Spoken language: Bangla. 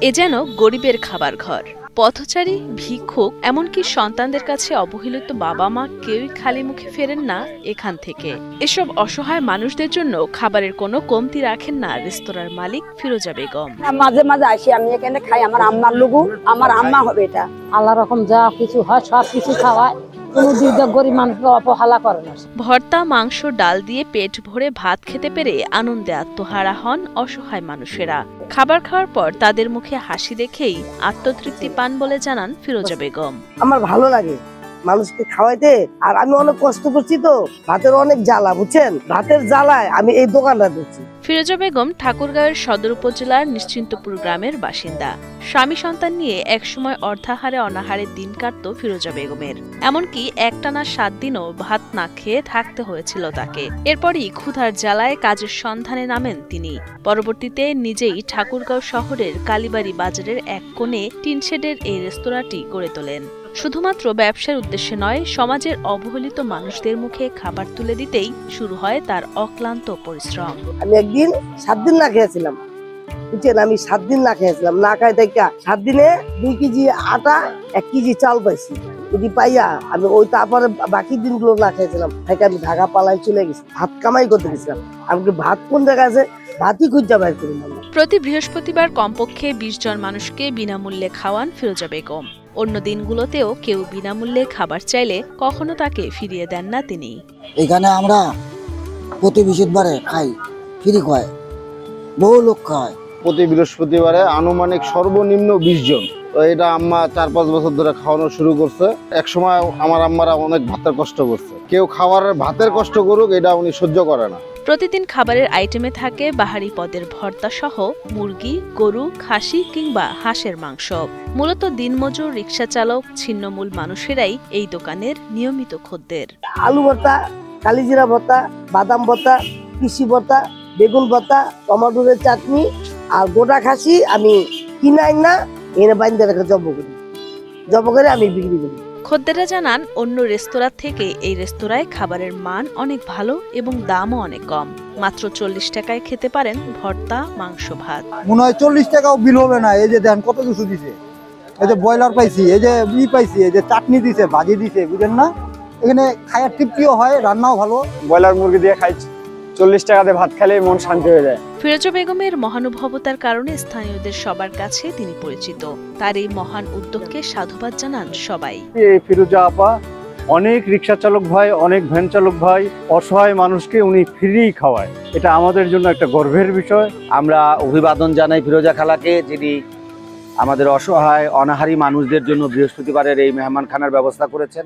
এ যেন গরিবের খাবার ঘর। পথচারী, ভিক্ষুক, এমনকি সন্তানদের কাছে অবহেলিত বাবা মা কেউই খালি মুখে ফেরেন না এখান থেকে। এসব অসহায় মানুষদের জন্য খাবারের কোনো কমতি রাখেন না রেস্তোরাঁর মালিক ফিরোজা বেগম। মাঝে মাঝে আসি, আমি এখানে খাই। আমার আম্মার লুগু, আমার আম্মা হবে এটা। আল্লাহ রকম যা কিছু হয় সব কিছু খাওয়ায়, কোনো দিক গরিব মানুষকে অবহেলা করে না। ভর্তা, মাংস, ডাল দিয়ে পেট ভরে ভাত খেতে পেরে আনন্দে আত্মহারা হন অসহায় মানুষেরা। খাবার খাওয়ার পর তাদের মুখে হাসি দেখেই আত্মতৃপ্তি পান বলে জানান ফিরোজা বেগম। আমার ভালো লাগে মানুষকে খাওয়াইতে, আর আমি অনেক কষ্ট করছি তো, ভাতের অনেক জ্বালা, বুঝছেন, ভাতের জ্বালায় আমি এই দোকানটা দিচ্ছি। ফিরোজা বেগম ঠাকুরগাঁওয়ের সদর উপজেলার নিশ্চিন্তপুর গ্রামের বাসিন্দা। স্বামী সন্তান নিয়ে একসময় অর্ধাহারে অনাহারে দিন কাটত ফিরোজা বেগমের। এমনকি একটানা 7 দিনও ভাত না খেয়ে থাকতে হয়েছিল তাকে। এরপরই ক্ষুধার জ্বালায় কাজের সন্ধানে নামেন তিনি। পরবর্তীতে নিজেই ঠাকুরগাঁও শহরের কালীবাড়ি বাজারের এক কোণে টিনশেডের এই রেস্তোরাঁটি গড়ে তোলেন। শুধুমাত্র ব্যবসার উদ্দেশ্যে নয়, সমাজের অবহেলিত মানুষদের মুখে খাবার তুলে দিতেই শুরু হয় তার অক্লান্ত পরিশ্রম। আমি একদিন 7 দিন না খেয়েছিলাম, বুঝছেন, আমি 7 দিন না খেয়েছিলাম। না খাই থেকে 7 দিনে 2 কেজি আটা, 1 কেজি চাল পাইছি। যদি পাইয়া আমি ওই তারপরে বাকি দিনগুলো না খেয়েছিলাম, থেকে আমি ঢাকা পালাই চলে গেছি, ভাত কামাই করতে গেছিলাম। আমাকে ভাত কোন জায়গায় আছে, ভাতই খুঁজে বাইর করি। প্রতি বৃহস্পতিবার কমপক্ষে 20 জন মানুষকে বিনামূল্যে খাওয়ান ফিরোজা বেগম। অন্য দিনগুলোতেও কেউ বিনামূল্যে খাবার চাইলে কখনো তাকে ফিরিয়ে দেন না তিনি। এখানে আমরা প্রতি বৃহস্পতিবারে খাই, ফ্রি খায়, বহু লোক খায়। প্রতি বৃহস্পতিবারে আনুমানিক সর্বনিম্ন 20 জন। তো এটা আম্মা 4-5 বছর ধরে খাওয়ানো শুরু করছে। এক সময় আমার আম্মারা অনেক ভাতের কষ্ট করছে, কেউ খাওয়ার ভাতের কষ্ট করুক এটা উনি সহ্য করে না। প্রতিদিন খাবারের আইটেমে থাকে বাহারি পদের ভর্তা সহ মুরগি, গরু, খাসি কিংবা হাঁসের মাংস। মূলত দিনমজুর, রিক্সা চালক, ছিন্নমূল মানুষেরাই এই দোকানের নিয়মিত খদ্দের। আলু ভর্তা, কালিজিরা ভর্তা, বাদাম ভর্তা, কৃষি ভর্তা, বেগুন ভর্তা, টমেটোর চাটনি আর গোটা খাসি আমি কিনাই না, এনে বাইন্দে রেখে জব করে আমি বিক্রি করি। খদ্দেররা জানান, অন্য রেস্তোরাঁ থেকে এই রেস্তোরাঁয় খাবারের মান অনেক ভালো এবং দামও অনেক কম। মাত্র 40 টাকায় খেতে পারেন ভর্তা, মাংস, ভাত। মনে হয় 40 টাকাও বিল হবে না। এই যে দেন কত কিছু দিছে, এই যে ব্রয়লার পাইছি, এই যে পাইছি, এই যে চাটনি দিছে, ভাজি দিছে, বুঝেন না। এখানে খায়ার তৃপ্তিও হয়, রান্নাও ভালো। ব্রয়লার মুরগি দিয়ে খাই, 40 টাকাতে ভাত খেলে মন শান্তি হয়ে যায়। ফিরোজা বেগমের মহানুভবতার কারণে স্থানীয়দের সবার কাছে তিনি পরিচিত। তার এই মহান উদ্যোগকে সাধুবাদ জানান সবাই। এই ফিরোজা আপা অনেক রিক্সা চালক ভাই, অনেক ভ্যান চালক ভাই, অসহায় মানুষকে উনি ফ্রি খাওয়ায়। এটা আমাদের জন্য একটা গর্বের বিষয়। আমরা অভিবাদন জানাই ফিরোজা খালাকে, যিনি আমাদের অসহায় অনাহারী মানুষদের জন্য বৃহস্পতিবারের এই মেহমানখানার ব্যবস্থা করেছেন।